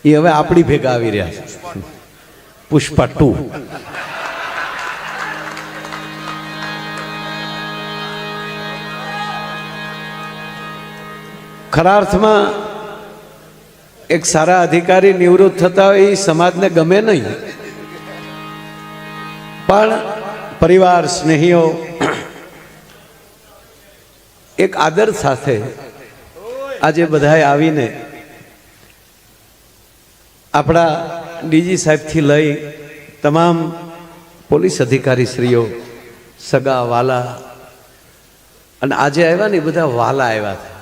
એ હવે આપણી ભેગા આવી રહ્યા છે. પુષ્પા 2. ખરા અર્થમાં એક સારા અધિકારી નિવૃત્ત થતા હોય એ સમાજને ગમે નહીં, પણ પરિવાર સ્નેહીઓ એક આદર સાથે આજે બધાએ આવીને આપણા ડીજી સાહેબથી લઈ તમામ પોલીસ અધિકારીશ્રીઓ, સગા વાલા, અને આજે આવ્યા ને બધા વાલા આવ્યા હતા.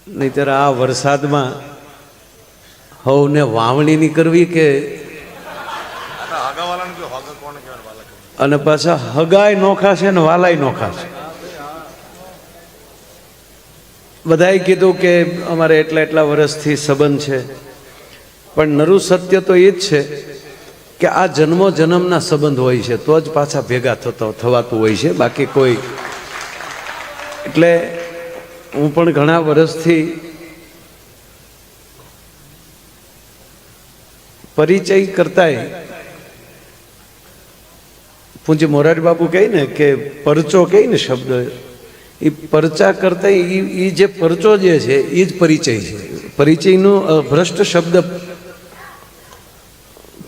નહીતર આ વરસાદમાં હવને વાવણી ની કરવી કે અને પાછા હગાય નોખા છે ને વાલાય નોખા છે. બધાએ કીધું કે અમારે એટલા વર્ષથી સંબંધ છે, પણ નરું સત્ય તો એ જ છે કે આ જન્મો જન્મના સંબંધ હોય છે તો જ પાછા ભેગા થવાતું હોય છે, બાકી કોઈ. એટલે હું પણ ઘણા વર્ષથી પરિચય કરતાય પૂજ્ય મોરારી બાપુ કહે ને કે પરચો કહે ને શબ્દ, એ પરચા કરતા એ જે પરચો જે છે એ જ પરિચય છે. પરિચયનો ભ્રષ્ટ શબ્દ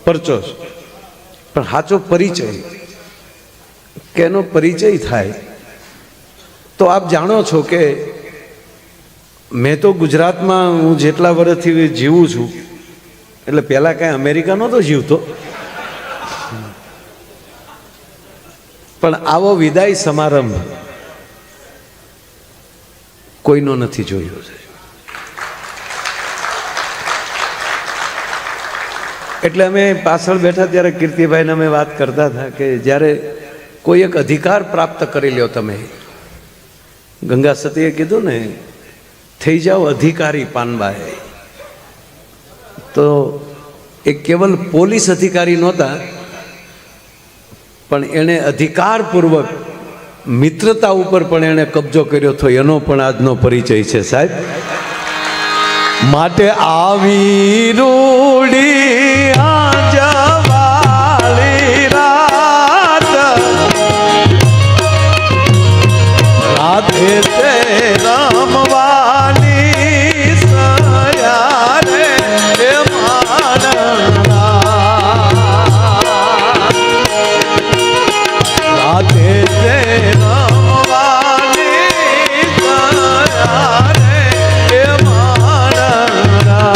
પરચો છે, પણ સાચો પરિચય કે એનો પરિચય થાય તો આપ જાણો છો કે મેં તો ગુજરાતમાં હું જેટલા વર્ષથી જીવું છું, એટલે પહેલાં કાંઈ અમેરિકા નહોતો જીવતો, પણ આવો વિદાય સમારંભ કોઈનો નથી જોયો છે. એટલે અમે પાછળ બેઠા ત્યારે કીર્તિભાઈને અમે વાત કરતા હતા કે જ્યારે કોઈ એક અધિકાર પ્રાપ્ત કરી લ્યો તમે, ગંગા સતીએ કીધું ને થઈ જાઓ અધિકારી પાનબાઈ, તો એ કેવલ પોલીસ અધિકારી નહોતા, પણ એણે અધિકારપૂર્વક મિત્રતા ઉપર પણ એણે કબજો કર્યો હતો. એનો પણ આજનો પરિચય છે સાહેબ. માટે આવી રૂડી આજવાળી રાત રાધે તે રમવાની સયા રે એ માનના રાધે તે રમવાની સયા રે એ માનના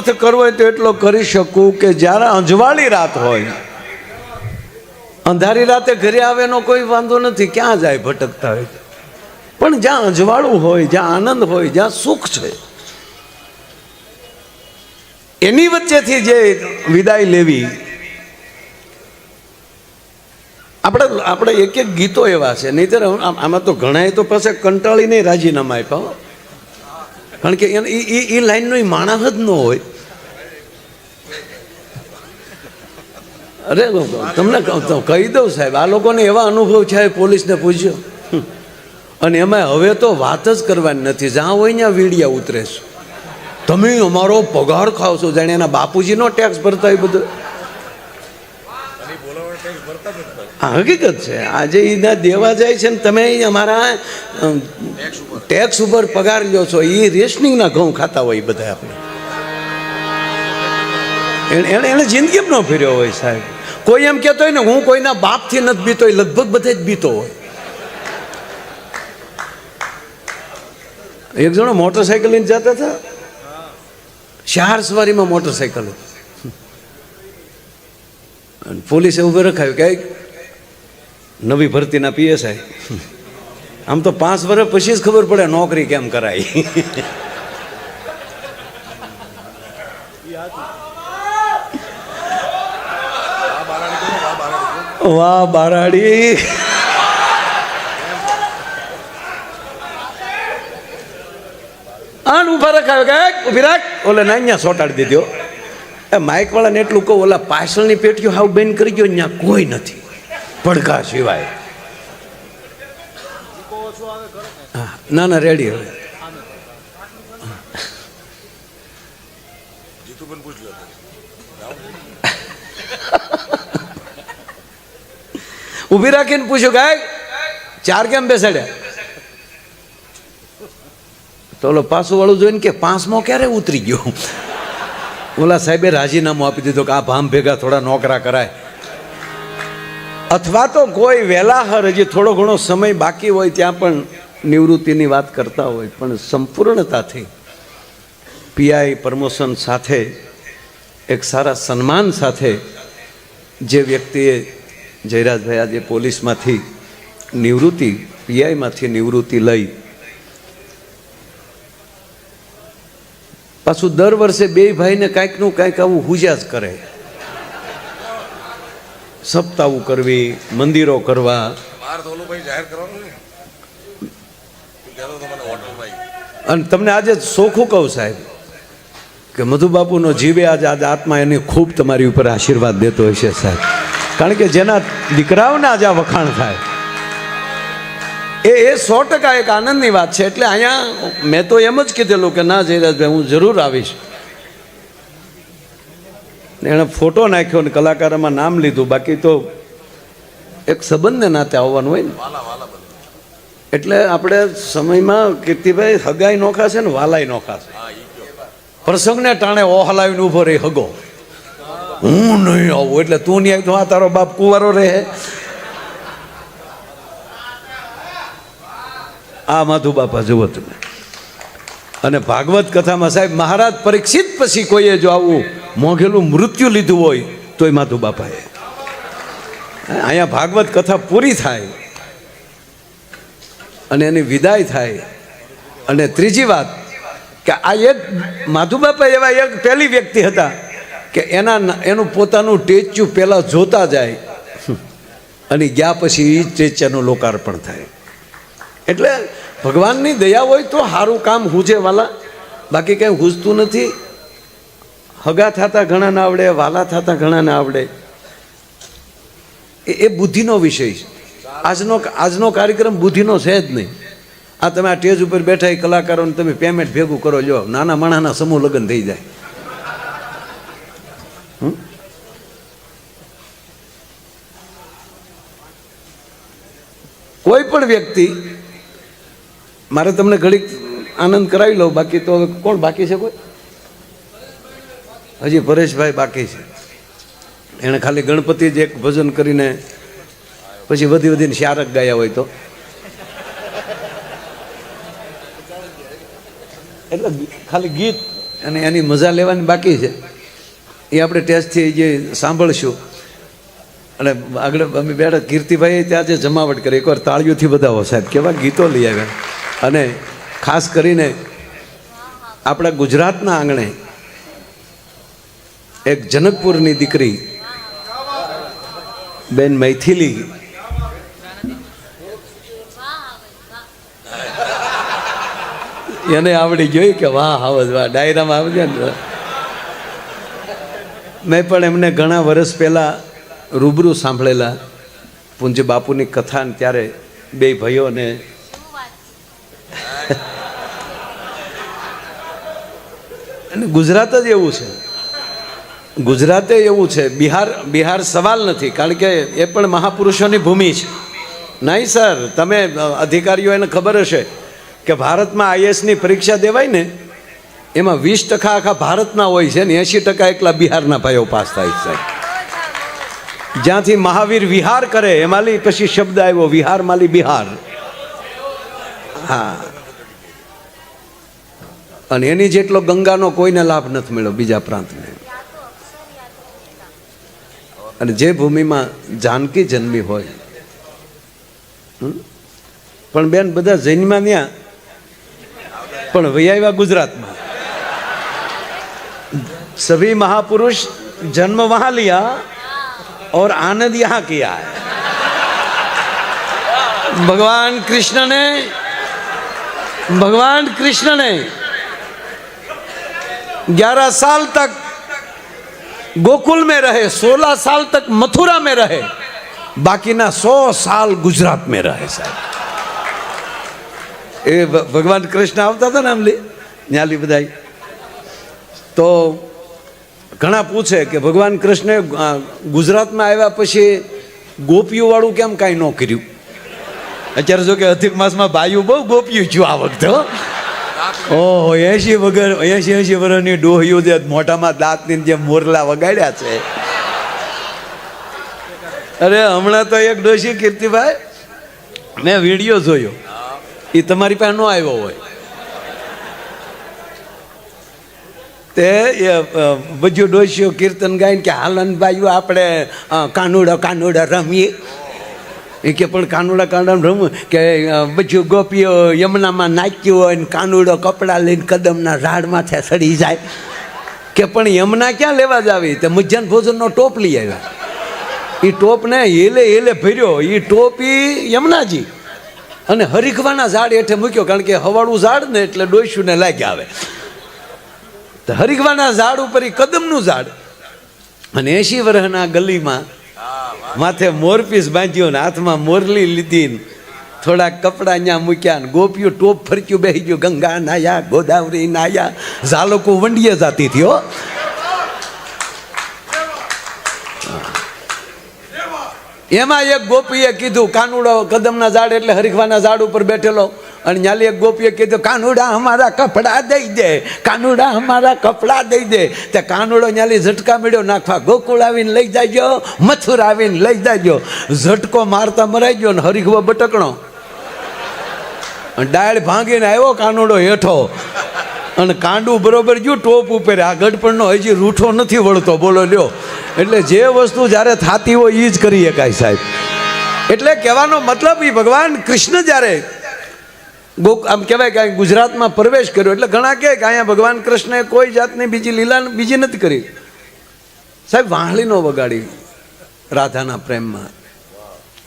અર્થ કરવો હોય તો એટલો કરી શકું કે જ્યારે અંજવાળી રાત હોય, અંધારી રાતે ઘરે આવે એનો કોઈ વાંધો નથી, ક્યાં જાય ભટકતા હોય, પણ જ્યાં અંજવાળું હોય, જ્યાં આનંદ હોય, જ્યાં સુખ છે, એની વચ્ચેથી જે વિદાય લેવી. આપણે એક એક ગીતો એવા છે, નહીંતર આમાં તો ઘણા તો પાસે કંટાળીને રાજીનામા આપ્યા, કારણ કે એ લાઈનનો માણસ જ ન હોય. અરે તમને કહી દઉં સાહેબ, આ લોકોને એવા અનુભવ છે, પોલીસને પૂછ્યો, અને એમાં હવે તો વાત જ કરવાની નથી, જ્યાં હોય ત્યાં વીડિયા ઉતરે છે, તમે અમારો પગાર ખાવ છો, જાણે એના બાપુજીનો ટેક્સ ભરતા હોય બધું. હકીકત છે, આજે એના દેવા જાય છે ને તમે અમારા ટેક્સ ઉપર પગાર લ્યો છો, એ રેશનિંગના ઘઉં ખાતા હોય બધા. આપણે એને જિંદગી ન ફેર્યો હોય સાહેબ. કોઈ એમ કહેતો હોય ને હું કોઈના બાપથી નથી બીતો, લગભગ બધા જ બીતો હોય. એક જણો મોટરસાઇકલ લઈને જતા હતા, 4 સવારીમાં મોટરસાઇકલ, પોલીસે ઉભો રખાયું કે નવી ભરતીના PSI. આમ તો 5 વર્ષ પછી જ ખબર પડે નોકરી કેમ કરાય. વાહ બારાડી, આન ઉભા રખાયો કે ઉભી રાખ, ઓલે ના અહીંયા સોટાડી દીધો. એ માઇક વાળાને એટલું કહું, ઓલા પાછળની પેટીઓ હાવ બંધ કરી ગયો, ત્યાં કોઈ નથી પડઘા સિવાય. ના ના રેડી. હવે ઊભી રાખીને પૂછ્યું કે 4 કેમ બેસાડ્યા? તો ઓલો પાછું વાળું જોઈને કે 5મો ક્યારે ઉતરી ગયો? ઓલા સાહેબે રાજીનામું આપી દીધું કે આ ભામ ભેગા થોડા નોકરા કરાય. અથવા તો કોઈ વેલાહર હજી થોડો ઘણો સમય બાકી હોય ત્યાં પણ નિવૃત્તિની વાત કરતા હોય, પણ સંપૂર્ણતાથી PI પ્રમોશન સાથે, એક સારા સન્માન સાથે જે વ્યક્તિએ જયરાજભાઈ આજે પોલીસમાંથી નિવૃત્તિ, PIમાંથી નિવૃત્તિ લઈ, પાછું દર વર્ષે 2 ભાઈને કાંઈકનું કાંઈક આવું હુજા જ કરે, સપ્તાહું કરવી, મંદિરો કરવા. અને તમને આજે ચોખ્ખું કહું સાહેબ કે મધુબાપુનો જીવે આજે આત્મા એની ખૂબ તમારી ઉપર આશીર્વાદ દેતો હોય છે સાહેબ, કારણ કે જેના દીકરાઓના આજે આ વખાણ થાય એ 100% એક આનંદની વાત છે. એટલે અહીંયા મેં તો એમ જ કીધેલું કે ના જયરાજભાઈ હું જરૂર આવીશ. એણે ફોટો નાખ્યો ને કલાકારોમાં નામ લીધું, બાકી તો એક સંબંધને નાતે આવવાનું હોય ને. એટલે આપણે સમયમાં કીર્તિભાઈ હગાઈ નોખા છે ને વાલાઈ નોખા છે. પ્રસંગને ટાણે ઓહલાવીને ઊભો રહી હગો, હું નહીં આવું એટલે તું નહીં આવી તો આ તારો બાપ કુંવારો રહે. આ માધુ બાપા જુઓ તમે. અને ભાગવત કથામાં સાહેબ મહારાજ પરીક્ષિત પછી કોઈએ જો આવું મોઘેલું મૃત્યુ લીધું હોય તોય માધુ બાપાએ. અહીંયા ભાગવત કથા પૂરી થાય અને એની વિદાય થાય. અને ત્રીજી વાત કે આ એક માધુ બાપા એવા એક પહેલી વ્યક્તિ હતા કે એનું પોતાનું ટેચ્યુ પહેલાં જોતા જાય અને ગયા પછી એ ટેચ્યાનું લોકાર્પણ થાય. એટલે ભગવાનની દયા હોય તો સારું કામ હુજે વાલા, બાકી કંઈ હુજતું નથી. હગા થતા ઘણા ના આવડે, વાલા થતા ઘણા ના આવડે, એ બુદ્ધિનો વિષય છે. આજનો કાર્યક્રમ બુદ્ધિનો છે જ નહીં. આ તમે આ સ્ટેજ ઉપર બેઠા એ કલાકારોને તમે પેમેન્ટ ભેગું કરો, જો નાના માણાના સમૂહ લગ્ન થઈ જાય. કોઈ પણ વ્યક્તિ, મારે તમને ઘડીક આનંદ કરાવી લઉં, બાકી તો હવે કોણ બાકી છે? કોઈ હજી પરેશભાઈ બાકી છે. એણે ખાલી ગણપતિ જ એક ભજન કરીને પછી વધી વધીને શારક ગાયા હોય તો, એટલે ખાલી ગીત અને એની મજા લેવાની બાકી છે. એ આપણે ટેસ્ટથી જે સાંભળશું. અને આગળ અમે બેઠા કીર્તિભાઈએ ત્યાં જે જમાવટ કરી, એકવાર તાળીઓથી બધાઓ સાહેબ કેવા ગીતો લઈ આવ્યા. અને ખાસ કરીને આપણા ગુજરાતના આંગણે એક જનકપુરની દીકરી બેન મૈથિલી, એને આવડી ગઈ કે વાહ આવજ વાહ ડાયરામાં આવજે ને. મેં પણ એમને ઘણા વર્ષ પહેલાં રૂબરૂ સાંભળેલા પૂજ્ય બાપુની કથા, ત્યારે બે ભાઈઓને અને ગુજરાત જ એવું છે, ગુજરાતે એવું છે. બિહાર સવાલ નથી, કારણ કે એ પણ મહાપુરુષોની ભૂમિ છે. નહીં સર, તમે અધિકારીઓ એને ખબર હશે કે ભારતમાં આઈએસની પરીક્ષા દેવાય ને એમાં 20% આખા ભારતના હોય છે ને 80% એકલા બિહારના ભાઈઓ પાસ થાય છે. જ્યાંથી મહાવીર વિહાર કરે એમાંથી પછી શબ્દ આવ્યો વિહાર માલી બિહાર. હા, અને એની જેટલો ગંગાનો કોઈને લાભ નથી મળ્યો બીજા પ્રાંતને. અને જે ભૂમિમાં જાનકી જન્મી હોય, પણ બેન બધા જૈનમાં ત્યાં પણ વૈયા ગુજરાતમાં. सभी महापुरुष जन्म वहां लिया और आनंद यहां किया है. भगवान कृष्ण ने 11 साल तक गोकुल में रहे, 16 साल तक मथुरा में रहे, बाकी ना 100 साल गुजरात में रहे. साहब ए भगवान कृष्ण आवता था ने आमली न्याली बधाई तो ઘણા પૂછે કે ભગવાન કૃષ્ણે ગુજરાતમાં આવ્યા પછી ગોપીઓ વાળું કેમ કાંઈ ન કર્યું. અત્યારે જો કે અધિક માસમાં બાયું બહુ ગોપીઓ થયું આ વખતે. ઓહો, 80 વર્ષની ડોહીઓ જે મોઢામાં દાંતની જેમ મોરલા વગાડ્યા છે. અરે હમણાં તો એક ડોશી કીર્તિભાઈ મેં વિડીયો જોયો, એ તમારી પાસે ન આવ્યો હોય તે બધું ડોશીઓ કીર્તન ગાઈને કે હાલન ભાઈઓ આપણે કાનુડો રમીએ. એ કે પણ કાનુડા રમવું કે બધું ગોપીઓ યમુનામાં નાચ્યું હોય ને કાનુડો કપડાં લઈને કદમના ઝાડ માથે સડી જાય. કે પણ યમુના ક્યાં લેવા જ આવી? તે મધ્યાહન ભોજનનો ટોપ લઈ આવ્યા. એ ટોપને હેલે ભર્યો, એ ટોપ યમુનાજી અને હરીખવાના ઝાડ હેઠે મૂક્યો, કારણ કે હવાળું ઝાડ ને એટલે ડોસ્યુને લાગ્યા આવે. હરીખવાના ઝાડ ઉપર કદમનું ઝાડ અને 80 વર્ષના ગલીમાં માથે મોરપીસ બાંધ્યો ને હાથમાં મોરલી લીધી, થોડાક કપડા ત્યાં મૂક્યા ને ગોપીઓ ટોપ ફરક્યું બેસી ગયો. ગંગા નાયા, ગોદાવરી નાયા, ઝાલકો વંડીએ જાતી થયો. એમાં એક ગોપીએ કીધું કાનુડો કદમના ઝાડ એટલે હરીખવાના ઝાડ ઉપર બેઠેલો, અને ન્યાલી એક ગોપીએ કીધું કાનુડા અમારા કપડા દઈ દે, કાનુડા અમારા કપડા દઈ દે. તે કાનુડો ન્યાલી ઝટકા મળ્યો નાખવા, ગોકુળ આવીને લઈ જાયજો, મથુરા આવીને લઈ જાયજો. ઝટકો મારતા મરાઈ ગયો ને હરીખવો બટકણો, ડાળ ભાંગીને આવ્યો કાનુડો હેઠો, અને કાંડું બરોબર ગયું ટોપ ઉપર. આ ગઢપણનો હજી રૂઠો નથી વળતો, બોલો લ્યો. એટલે જે વસ્તુ જ્યારે થતી હોય એ જ કરી શકાય સાહેબ. એટલે કહેવાનો મતલબ એ ભગવાન કૃષ્ણ જ્યારે આમ કહેવાય કે ગુજરાતમાં પ્રવેશ કર્યો એટલે ઘણા કહે કે અહીંયા ભગવાન કૃષ્ણએ કોઈ જાતની બીજી લીલા બીજી નથી કરી. સાહેબ વાંહળી નો વગાડી રાધાના પ્રેમમાં,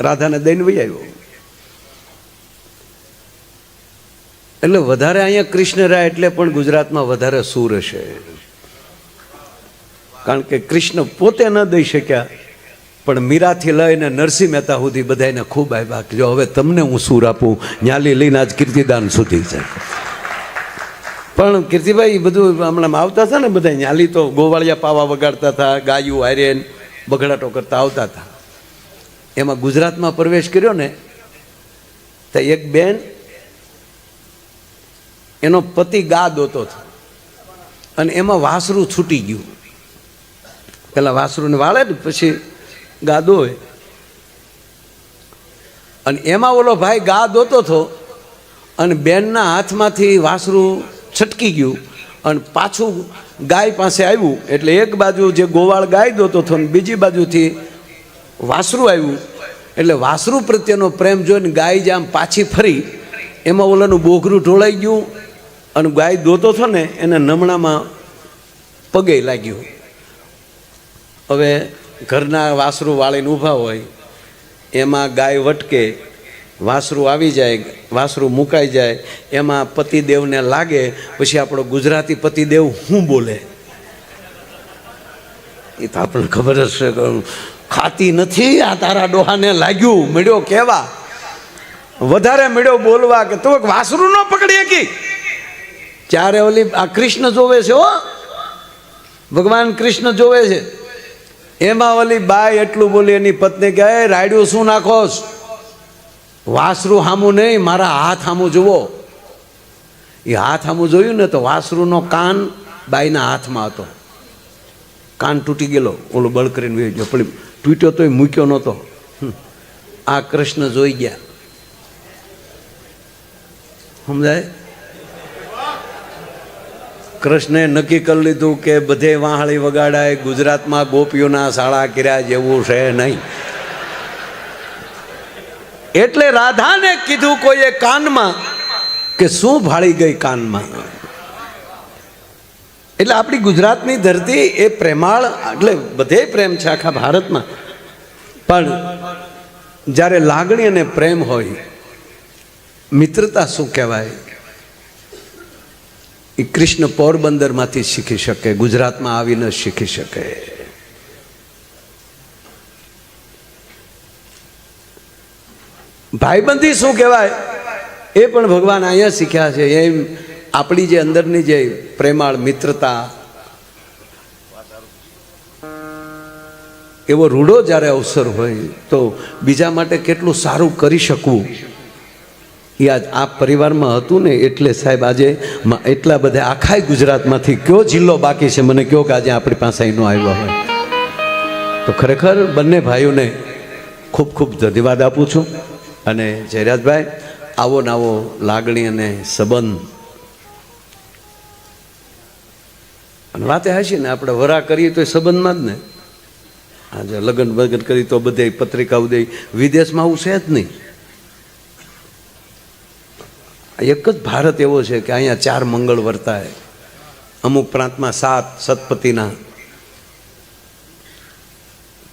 રાધાને દઈને વહી આવ્યો. એટલે વધારે અહીંયા કૃષ્ણ રહ્યા એટલે પણ ગુજરાતમાં વધારે સૂર હશે, કારણ કે કૃષ્ણ પોતે ન દઈ શક્યા પણ મીરાથી લઈને નરસિંહ મહેતા સુધી બધાને ખૂબ આવ્યા કે જો હવે તમને હું સૂર આપું, ન્યાલી લઈને આજ કીર્તિદાન સુધી છે. પણ કીર્તિભાઈ બધું હમણાં આવતા હતા ને બધા ન્યાલી તો ગોવાળિયા પાવા વગાડતા હતા, ગાયું હારેન બગડાટો કરતા આવતા હતા. એમાં ગુજરાતમાં પ્રવેશ કર્યો ને તો એક બેન એનો પતિ ગા દોતો હતો અને એમાં વાસરું છૂટી ગયું. પેલા વાસરુને વાળે ને પછી ગા દોય, અને એમાં ઓલો ભાઈ ગા દોતો હતો અને બેનના હાથમાંથી વાસરું છટકી ગયું અને પાછું ગાય પાસે આવ્યું એટલે એક બાજુ જે ગોવાળ ગાય દોતો હતો ને બીજી બાજુથી વાસરું આવ્યું એટલે વાસરું પ્રત્યેનો પ્રેમ જોઈને ગાય જે આમ પાછી ફરી એમાં ઓલાનું બોઘરું ઢોળાઈ ગયું અને ગાય દોતો હતો ને એને નમણામાં પગે લાગ્યું. હવે ઘરના વાસરું વાળીને ઊભા હોય એમાં ગાય વટકે, વાસરું આવી જાય, વાસરું મુકાઈ જાય, એમાં પતિદેવને લાગે. પછી આપણો ગુજરાતી પતિદેવ શું બોલે એ તો આપણને ખબર જ છે. ખાતી નથી આ તારા ડોહાને લાગ્યું, મળ્યો કેવા વધારે મળ્યો બોલવા કે તું વાસરું ન પકડી શકી. ત્યારે ઓલી આ કૃષ્ણ જોવે છે, હો ભગવાન કૃષ્ણ જોવે છે. એમાં ઓલી બાઈ એટલું બોલી એની પત્ની કહે રાયડું શું નાખોસ, વાસરું સામું નહીં મારા હાથ સામું જુઓ. એ હાથ સામું જોયું ને તો વાસરુંનો કાન બાઈના હાથમાં હતો. કાન તૂટી ગયેલો, ઓલો બળ કરીને વહી ગયો, પણ તૂટ્યો તોય મૂક્યો નહોતો. આ કૃષ્ણ જોઈ ગયા. સમજાય? કૃષ્ણે નક્કી કરી લીધું કે બધે વાહળી વગાડાય, ગુજરાતમાં ગોપીઓના શાળા કર્યા જેવું છે નહીં. એટલે રાધાને કીધું કોઈએ કાનમાં કે શું ભાળી ગઈ કાનમાં. એટલે આપણી ગુજરાતની ધરતી એ પ્રેમાળ, એટલે બધે પ્રેમ છે આખા ભારતમાં. પણ જ્યારે લાગણી અને પ્રેમ હોય, મિત્રતા શું કહેવાય, એ કૃષ્ણ પોરબંદરમાંથી શીખી શકે, ગુજરાતમાં આવીને શીખી શકે. ભાઈબંધી શું કહેવાય એ પણ ભગવાન અહીંયા શીખ્યા છે. એમ આપણી જે અંદરની જે પ્રેમાળ મિત્રતા, એવો રૂડો જ્યારે અવસર હોય તો બીજા માટે કેટલું સારું કરી શકવું એ આજ આ પરિવારમાં હતું ને. એટલે સાહેબ આજે એટલા બધા આખા ગુજરાતમાંથી કયો જિલ્લો બાકી છે મને કહો કે આજે આપણી પાસે અહીંનો આવ્યો હોય તો ખરેખર બંને ભાઈઓને ખૂબ ખૂબ ધન્યવાદ આપું છું. અને જયરાજભાઈ આવો ને આવો લાગણી અને સંબંધ અને વાતે હાશી ને આપણે વરા કરીએ તો એ સંબંધમાં જ ને. આજે લગ્ન વગન કરી તો બધે પત્રિકાઓ દે, વિદેશમાં આવું છે જ નહીં. એક જ ભારત એવો છે કે અહીંયા 4 મંગળ વર્તાય, અમુક પ્રાંતમાં 7 સતપતિના.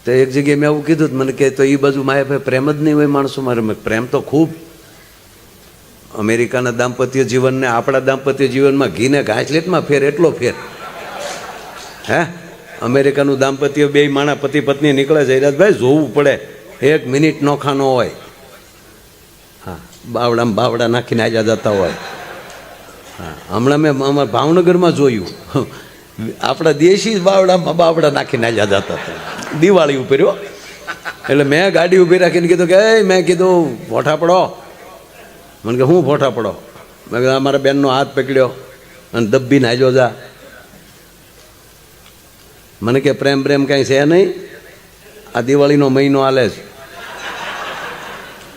તો એક જગ્યાએ મેં આવું કીધું મને કે તો એ બાજુ માયા ભાઈ પ્રેમ જ નહીં હોય માણસો. મારે પ્રેમ તો ખૂબ. અમેરિકાના દાંપત્ય જીવનને આપણા દાંપત્ય જીવનમાં ઘીને ઘાસલેટમાં ફેર એટલો ફેર. હે અમેરિકાનું દાંપત્ય બે માણા પતિ પત્ની નીકળે છે જયરાજભાઈ, જોવું પડે, 1 મિનિટ નોખા ન હોય. હા, બાવડામાં બાવડા નાખીને આજા જતા હોય. હા, હમણાં મેં અમારા ભાવનગરમાં જોયું, આપણા દેશી બાવડામાં બાવડા નાખીને આજા જતા હતા દિવાળી ઉપર. એટલે મેં ગાડી ઊભી રાખીને કીધું કે મેં કીધું ફોટા પડો. મને કે હું ફોટા પડો? મેં કીધું અમારા બેનનો હાથ પકડ્યો અને દબ્બીને આજો જા. મને કે પ્રેમ પ્રેમ કાંઈ છે નહીં, આ દિવાળીનો મહિનો હાલે છે,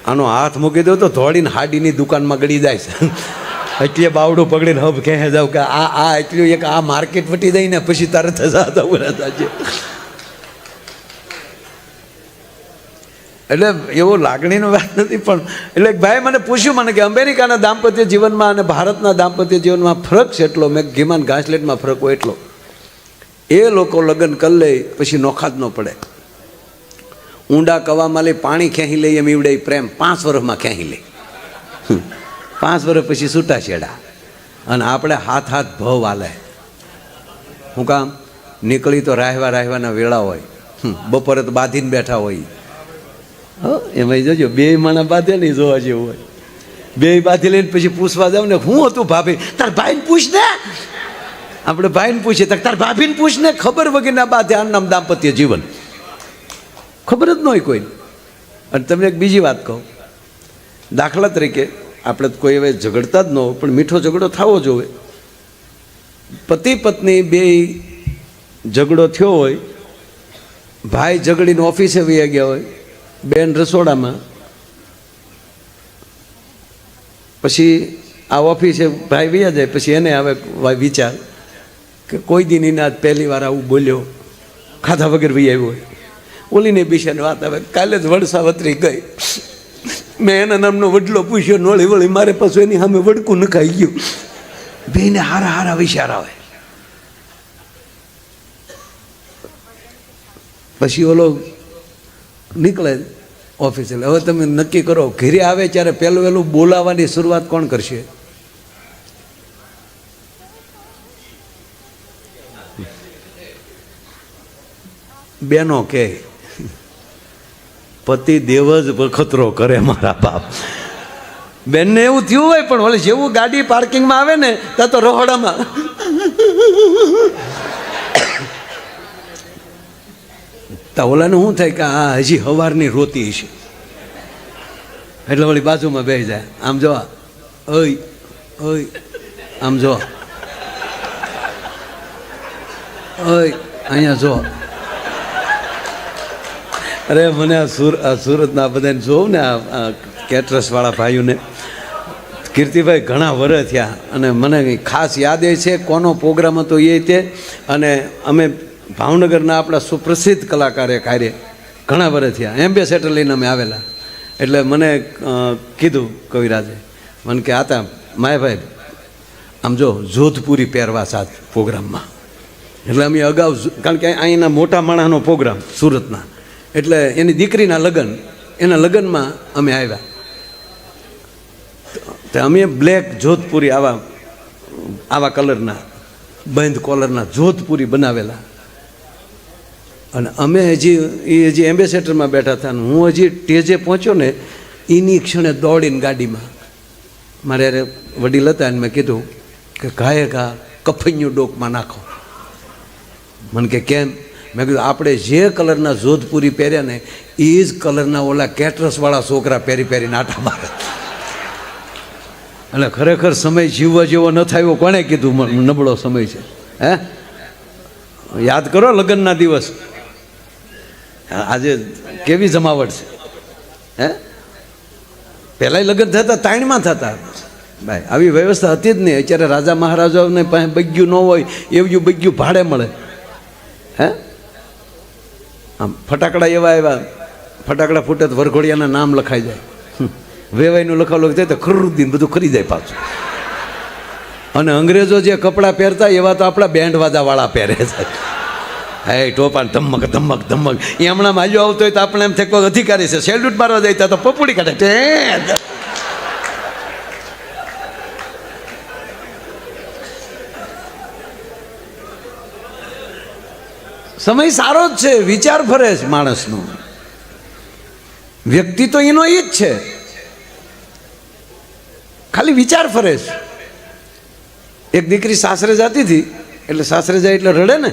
આનો હાથ મૂકી દો તો ધોળીને હાડીની દુકાનમાં ગળી જાય છે. એટલે બાવડું પકડીને હબ કહે જાવ કે આ એટલું એક આ માર્કેટ વટી દઈને પછી તારે થતા ઉભા છે. એટલે એવો લાગણીનો વાત નથી. પણ એટલે ભાઈ મને પૂછ્યું મને કે અમેરિકાના દાંપત્ય જીવનમાં અને ભારતના દાંપત્ય જીવનમાં ફરક છે એટલો. મેં ઘીમાન ઘાસલેટમાં ફરક હોય એટલો. એ લોકો લગ્ન કરી લે પછી નોખા જ ન પડે. ઊંડા કવામાં લઈ પાણી ખેંચી લઈ એમ ઈવડે પ્રેમ 5 વર્ષમાં ખેંચી લે. 5 વર્ષ પછી છૂટા છેડા. અને આપણે હાથ ભવ હાલે. શું કામ? નીકળી તો રાહવાના વેળા હોય, બપોરે તો બાંધીને બેઠા હોય. એમાં જોજો 2 માણા બાંધે નહીં જોવા જેવું હોય. 2 બાંધી લઈને પછી પૂછવા જાવ ને હું હતું ભાભી, તાર ભાઈને પૂછ ને. આપણે ભાઈને પૂછીએ તાર ભાભીને પૂછ ને. ખબર વગરના બાંધે. આનું નામ દાંપત્ય જીવન. ખબર જ ન હોય કોઈ. અને તમને એક બીજી વાત કહું, દાખલા તરીકે આપણે કોઈ હવે ઝઘડતા જ ન હોય પણ મીઠો ઝઘડો થવો જોઈએ. પતિ પત્ની 2 ઝઘડો થયો હોય, ભાઈ ઝઘડીને ઓફિસે વહી ગયા હોય, બેન રસોડામાં, પછી આ ઓફિસે ભાઈ વહ્યા જાય, પછી એને આવે વિચાર કે કોઈ દી ની આજ પહેલી વાર આવું બોલ્યો, ખાધા વગર ભાઈ આવ્યો હોય. ઓલીને બિશાની વાત આવે, કાલે જ વડસાવત્રી ગઈ, મેં એના નામનો વડલો પૂછ્યો, નોળી વળી મારે પાછું એની સામે વડકું નખાઈ ગયું. બેને હારા હારા વિચાર આવે. પછી ઓલો નીકળે ઓફિસે. હવે તમે નક્કી કરો, ઘરે આવે ત્યારે પહેલું વહેલું બોલાવવાની શરૂઆત કોણ કરશે? બેનો કે પતિ દેવ જ વખતરો કરે મારા બાપ. બેનને એવું થયું હોય, પણ ઓલે જેવું ગાડી પાર્કિંગમાં આવે ને ત્યાં તો રહોડામાં ઓલાને શું થાય કે આ હજી હવારની રોતી છે, એટલે વળી બાજુમાં બેસી જાય. આમ જો ઓય ઓય, આમ જો ઓય, અહીંયા જો. અરે મને આ સુરતના બધાને જોઉં ને, આ કેટરસવાળા ભાઈઓને, કીર્તિભાઈ ઘણા વર્ષ થયા અને મને ખાસ યાદ એ છે કોનો પ્રોગ્રામ હતો એ તે. અને અમે ભાવનગરના આપણા સુપ્રસિદ્ધ કલાકાર એક હારે ઘણા વર્ષ થયા, એમ્બેસેડર લઈને અમે આવેલા. એટલે મને કીધું કવિરાજે, મને કે આતા માયાભાઈ આમ જો જોધપુરી પહેરવા સાથ પ્રોગ્રામમાં. એટલે અમે અગાઉ, કારણ કે અહીંના મોટા માણસનો પ્રોગ્રામ સુરતના, એટલે એની દીકરીના લગ્ન, એના લગ્નમાં અમે આવ્યા. તો અમે બ્લેક જોધપુરી આવા કલરના બંધ કોલરના જોધપુરી બનાવેલા. અને અમે હજી એમ્બેસેડરમાં બેઠા હતા ને હું હજી ટેજે પહોંચ્યો ને એની ક્ષણે દોડીને ગાડીમાં મારે યારે વડીલ હતા અને મેં કીધું કે ઘાએ ઘા કફૈયું ડોકમાં નાખો. મને કે કેમ? મેં કીધું આપણે જે કલરના જોધપુરી પહેર્યા ને એ જ કલરના ઓલા કેટરસવાળા છોકરા પહેરી નાટા મારે. એટલે ખરેખર સમય જીવવા જેવો ન થયો. કોણે કીધું નબળો સમય છે? હે, યાદ કરો લગ્નના દિવસ, આજે કેવી જમાવટ છે. હે, પહેલાં લગ્ન થતા તાણમાં થતા ભાઈ, આવી વ્યવસ્થા હતી જ નહીં. અત્યારે રાજા મહારાજાઓને પાસે બગ્યું ન હોય એવું બગ્યું ભાડે મળે. હે, આમ ફટાકડા એવા ફટાકડા ફૂટે તો વરઘોડિયાના નામ લખાઈ જાય. વેવાઈનું લખાવું થાય તો ખરુદ્દીન બધું ખરી જાય પાછું. અને અંગ્રેજો જે કપડાં પહેરતા એવા તો આપણા બેન્ડ વાજાવાળા પહેરે છે. હે ટોપા ધમક ધમક ધમક. એ હમણાં માલ્યો આવતો હોય તો આપણે એમ થાય કોઈ અધિકારી છે, સેલ્યુટ મારવા જાય તો પપુડી કાઢે. સમય સારો જ છે, વિચાર ફરે છે માણસનો. વ્યક્તિ તો એનો એ જ છે, ખાલી વિચાર ફરે છે. એક દીકરી સાસરે જતી હતી, એટલે સાસરે જાય એટલે રડે ને.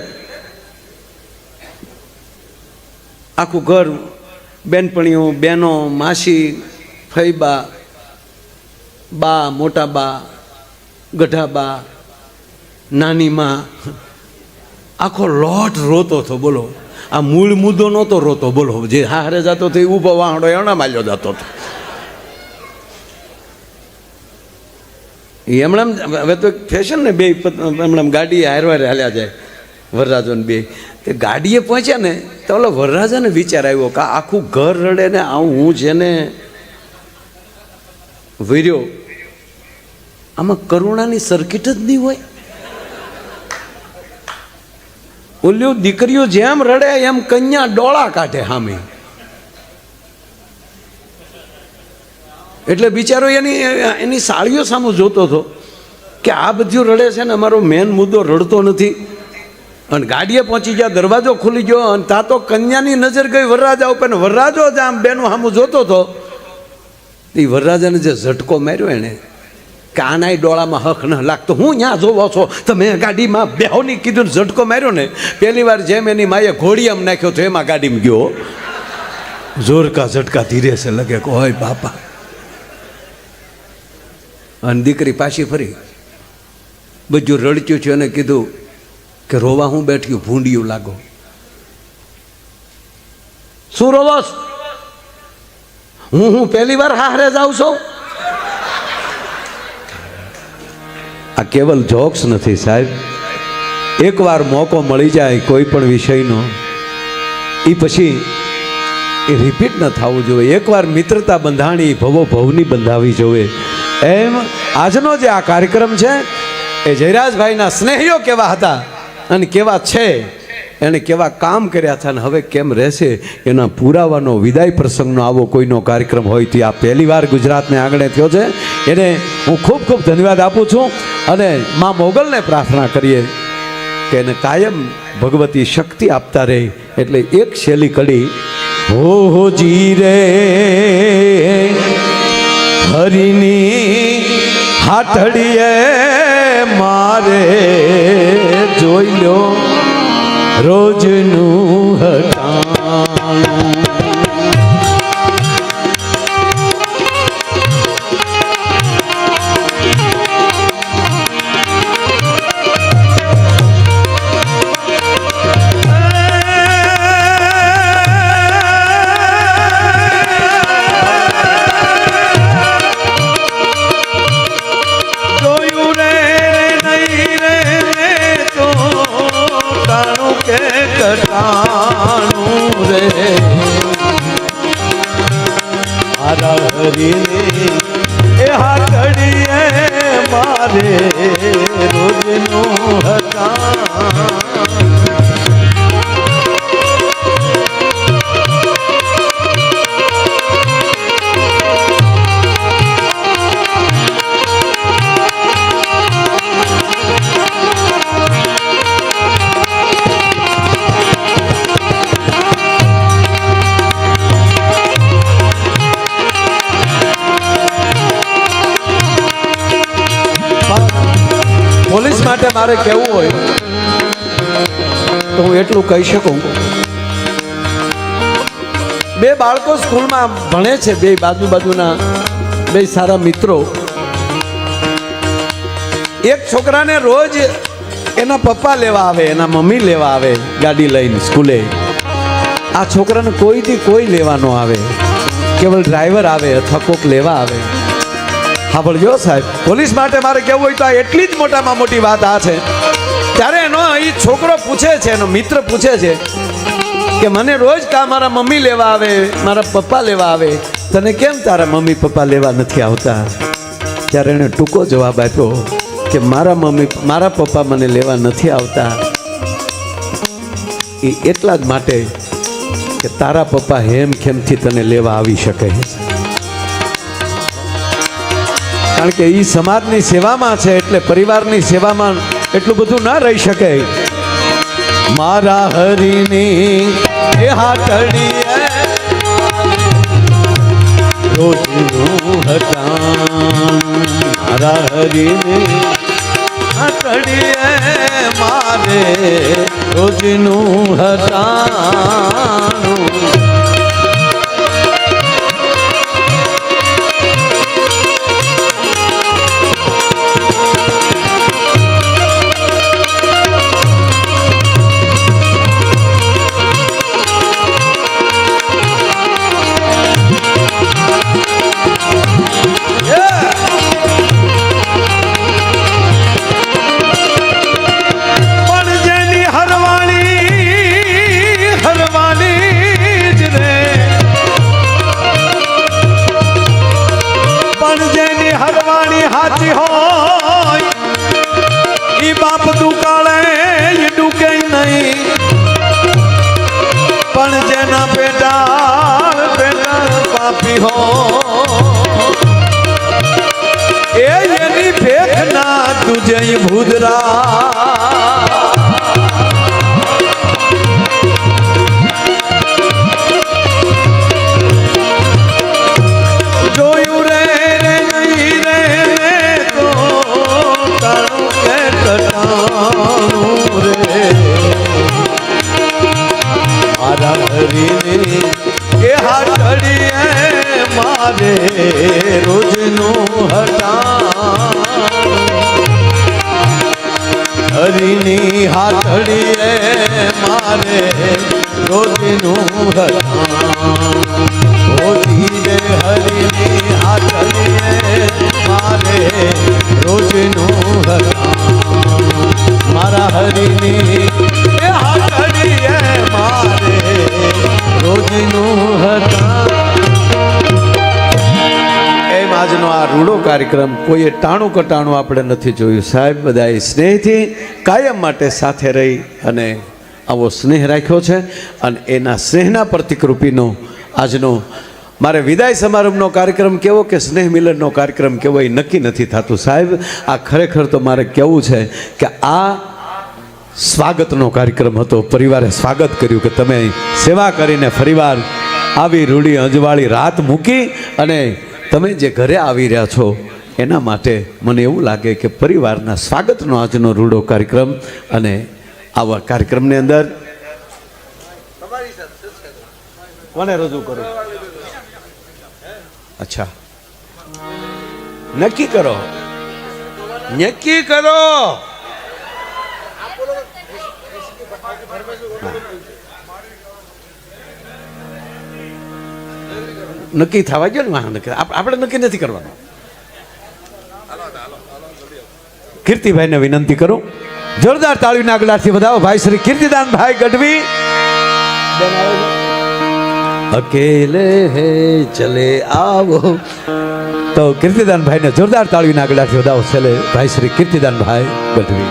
આખું ઘર, બેનપણીઓ, બેનો, માસી, ફઈબા, બા, મોટા બા, ગઢા બા, નાની માં, આખો લોટ રોતો હતો. બોલો, આ મૂળ મુદ્દો નહોતો રોતો. બોલો, જે હારે જતો હતો એ ઊભો વાહડો એના માલ્યો જતો હતો. હમણાં હવે તો ફેશન ને, બે હમણાં ગાડીએ હારવાર હાલ્યા જાય વરરાજોને બે. તે ગાડીએ પહોંચ્યા ને તો ઓલો વરરાજાને વિચાર આવ્યો કે આખું ઘર રડે ને હું જેને વર્યો, આમાં કરુણાની સર્કિટ જ નહીં હોય. ઓલ્યો દીકરીઓ જેમ રડે એમ કન્યા ડોળા કાઢે સામે. એટલે બિચારો એની સાળીઓ સામે જોતો હતો કે આ બધું રડે છે ને, અમારો મેન મુદ્દો રડતો નથી. અને ગાડીએ પહોંચી ગયા, દરવાજો ખુલી ગયો અને ત્યાં તો કન્યાની નજર ગઈ વરરાજા ઉપર. વરરાજો જ આમ બેનો સામું જોતો હતો. એ વરરાજાને જે ઝટકો માર્યો એને કે આનાય ડોળામાં હક ન લાગતો, હું ત્યાં જોવો છો તમે ગાડીમાં બેહોની કીધું, ઝટકો માર્યો ને પહેલી વાર જેમ એની માએ ઘોડી આમ નાખ્યો તો એમાં ગાડીમાં ગયો. જોર કા ઝટકા ધીરે છે લગે કે હોય બાપા. અને દીકરી પાછી ફરી બધું રડચ્યું છે અને કીધું કે રોવા હું બેઠ્યું, ભૂંડિયું લાગો. શું રોવાસ? હું પહેલી વાર હારે જાઉં છું. આ કેવલ જોક્સ નથી સાહેબ, એકવાર મોકો મળી જાય કોઈ પણ વિષયનો એ પછી એ રિપીટ ન થવું જોઈએ. એકવાર મિત્રતા બંધાણી ભવો ભવની બંધાવી જોઈએ. એમ આજનો જે આ કાર્યક્રમ છે એ જયરાજભાઈના સ્નેહીઓ કેવા હતા અને કેવા છે, એણે કેવા કામ કર્યા હતા અને હવે કેમ રહેશે એના પુરાવાનો વિદાય પ્રસંગનો આવો કોઈનો કાર્યક્રમ હોય તો આ પહેલી વાર ગુજરાતને આંગણે થયો છે. એને હું ખૂબ ખૂબ ધન્યવાદ આપું છું અને મા મોગલને પ્રાર્થના કરીએ કે એને કાયમ ભગવતી શક્તિ આપતા રહે. એટલે એક શૈલી કડી હો જી રે હરિની હાથડીએ મારે જોઈ લો રોજનું હટાણું. એ હાથડીએ મારે રોજનું પોલીસ માટે મારે કહેવું હોય તો હું એટલું કહી શકું. બે બાળકો સ્કૂલમાં ભણે છે, બે બાજુના બે સારા મિત્રો. એક છોકરાને રોજ એના પપ્પા લેવા આવે, એના મમ્મી લેવા આવે ગાડી લઈને સ્કૂલે. આ છોકરાને કોઈથી કોઈ લેવા ન આવે, કેવલ ડ્રાઈવર આવે અથવા કોક લેવા આવે. હા ભણજો સાહેબ, પોલીસ માટે મારે કહેવું હોય તો આ એટલી જ મોટામાં મોટી વાત આ છે. ત્યારે એનો એ છોકરો પૂછે છે, એનો મિત્ર પૂછે છે કે મને રોજ કા મારા મમ્મી લેવા આવે, મારા પપ્પા લેવા આવે, તને કેમ તારા મમ્મી પપ્પા લેવા નથી આવતા? ત્યારે એણે ટૂંકો જવાબ આપ્યો કે મારા પપ્પા મને લેવા નથી આવતા એ એટલા જ માટે કે તારા પપ્પા હેમખેમથી તને લેવા આવી શકે છે. કારણ કે એ સમાજની સેવામાં છે એટલે પરિવારની સેવામાં એટલું બધું ના રહી શકે. મારા હરિની એ હાથડીએ રોજનું હટાણું, મારા હરિની હાથડીએ મારે રોજનું હટાણું. પણ જેના પેટાળ પાપી હો એની ભેખ ના તુજે ભૂદરા. જોયું રે નહીં રે તો તારું કે કટાણું રે. મારા હરિની એ હાથડીએ મારે રોજનું હટાણું, હરિની હાથડીએ મારે રોજનું હટાણું. ધીરે હરિની હાથડીએ મારે રોજનું હટાણું, મારા હરિની કાર્યક્રમ કોઈએ ટાણું કટાણું આપણે નથી જોયું. સાહેબ બધાએ સ્નેહથી કાયમ માટે સાથે રહી અને આવો સ્નેહ રાખ્યો છે. અને એના સ્નેહના પ્રતિકરૂપીનો આજનો મારે વિદાય સમારંભનો કાર્યક્રમ કેવો કે સ્નેહ મિલનનો કાર્યક્રમ કેવો એ નક્કી નથી થતું. સાહેબ આ ખરેખર તો મારે કહેવું છે કે આ સ્વાગતનો કાર્યક્રમ હતો. પરિવારે સ્વાગત કર્યું કે તમે સેવા કરીને ફરીવાર આવી રૂડી અંજવાળી રાત મૂકી અને તમે જે ઘરે આવી રહ્યા છો એના માટે મને એવું લાગે કે પરિવારના સ્વાગતનો આજનો રૂડો કાર્યક્રમ. અને આવા કાર્યક્રમની અંદર કોને રજૂ કરો? અચ્છા, નક્કી કરો, નક્કી કરો. નક્કી થવા ગયો ને, આપણે નક્કી નથી કરવાનું. કીર્તિભાઈને વિનંતી કરું, જોરદાર તાળીના આગળથી વધાવો. ભાઈ શ્રી કીર્તિદાનભાઈ ગઢવી. અકેલે હે ચલે આવો. તો કીર્તિદાનભાઈને જોરદાર તાળીના આગળથી વધાવો. છેલ્લે ભાઈ શ્રી કીર્તિદાનભાઈ ગઢવી.